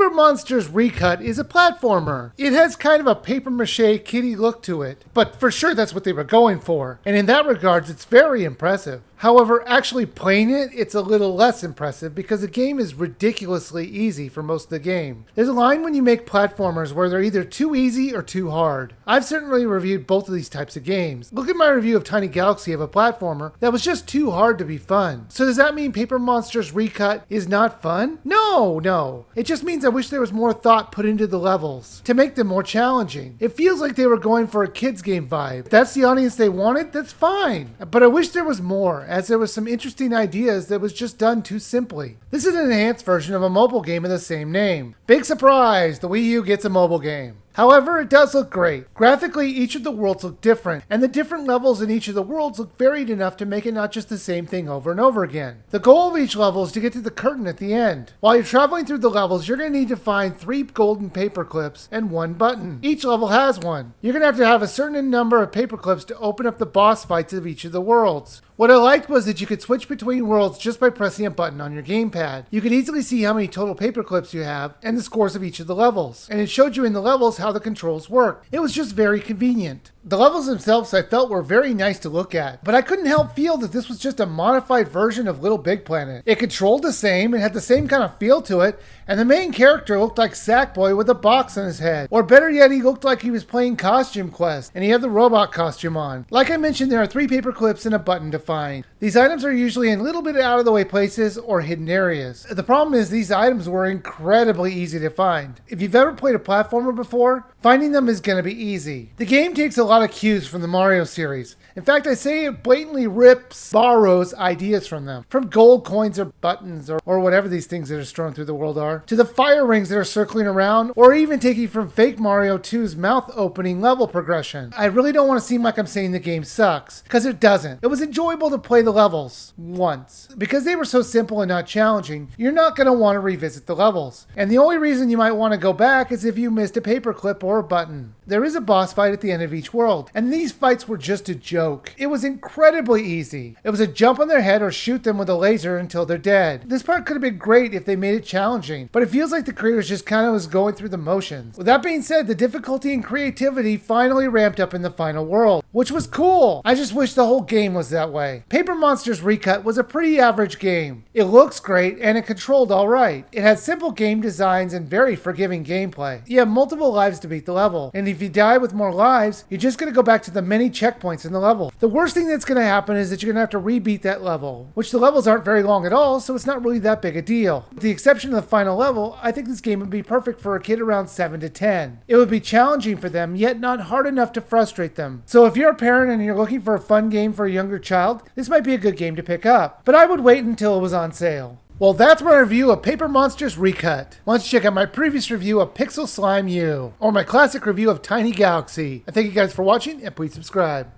Paper Monsters Recut is a platformer. It has kind of a papier-mâché kitty look to it, but for sure that's what they were going for, and in that regards it's very impressive. However, actually playing it, it's a little less impressive because the game is ridiculously easy for most of the game. There's a line when you make platformers where they're either too easy or too hard. I've certainly reviewed both of these types of games. Look at my review of Tiny Galaxy of a platformer that was just too hard to be fun. So does that mean Paper Monsters Recut is not fun? No. It just means I wish there was more thought put into the levels to make them more challenging. It feels like they were going for a kids game vibe. If that's the audience they wanted, that's fine. But I wish there was more, as there was some interesting ideas that was just done too simply. This is an enhanced version of a mobile game of the same name. Big surprise, the Wii U gets a mobile game. However, it does look great. Graphically, each of the worlds look different, and the different levels in each of the worlds look varied enough to make it not just the same thing over and over again. The goal of each level is to get to the curtain at the end. While you're traveling through the levels, you're going to need to find 3 golden paper clips and 1 button. Each level has one. You're going to have a certain number of paper clips to open up the boss fights of each of the worlds. What I liked was that you could switch between worlds just by pressing a button on your gamepad. You could easily see how many total paper clips you have and the scores of each of the levels. And it showed you in the levels how the controls work. It was just very convenient. The levels themselves I felt were very nice to look at, but I couldn't help feel that this was just a modified version of Little Big Planet. It controlled the same and had the same kind of feel to it, and the main character looked like Sackboy with a box on his head. Or better yet, he looked like he was playing Costume Quest, and he had the robot costume on. Like I mentioned, there are 3 paper clips and a button to find. These items are usually in a little bit out of the way places or hidden areas. The problem is these items were incredibly easy to find. If you've ever played a platformer before, finding them is going to be easy. The game takes a lot of cues from the Mario series. In fact, I say it blatantly borrows ideas from them. From gold coins or buttons or whatever these things that are strewn through the world are, to the fire rings that are circling around, or even taking from fake Mario 2's mouth opening level progression. I really don't want to seem like I'm saying the game sucks, because it doesn't. It was enjoyable to play the levels once. Because they were so simple and not challenging, you're not going to want to revisit the levels. And the only reason you might want to go back is if you missed a paperclip or a button. There is a boss fight at the end of each world, and these fights were just a joke. It was incredibly easy. It was a jump on their head or shoot them with a laser until they're dead. This part could have been great if they made it challenging, but it feels like the creators just kind of was going through the motions. With that being said, the difficulty and creativity finally ramped up in the final world, which was cool. I just wish the whole game was that way. Paper Monsters Recut was a pretty average game. It looks great and it controlled alright. It had simple game designs and very forgiving gameplay. You have multiple lives to beat the level, and if you die with more lives, you're just going to go back to the many checkpoints in the level. The worst thing that's going to happen is that you're going to have to rebeat that level, which the levels aren't very long at all, so it's not really that big a deal. With the exception of the final level, I think this game would be perfect for a kid around 7 to 10. It would be challenging for them, yet not hard enough to frustrate them. So if you're a parent and you're looking for a fun game for a younger child, this might be a good game to pick up. But I would wait until it was on sale. Well, that's my review of Paper Monsters Recut. Why don't you check out my previous review of Pixel Slime U, or my classic review of Tiny Galaxy. I thank you guys for watching, and please subscribe.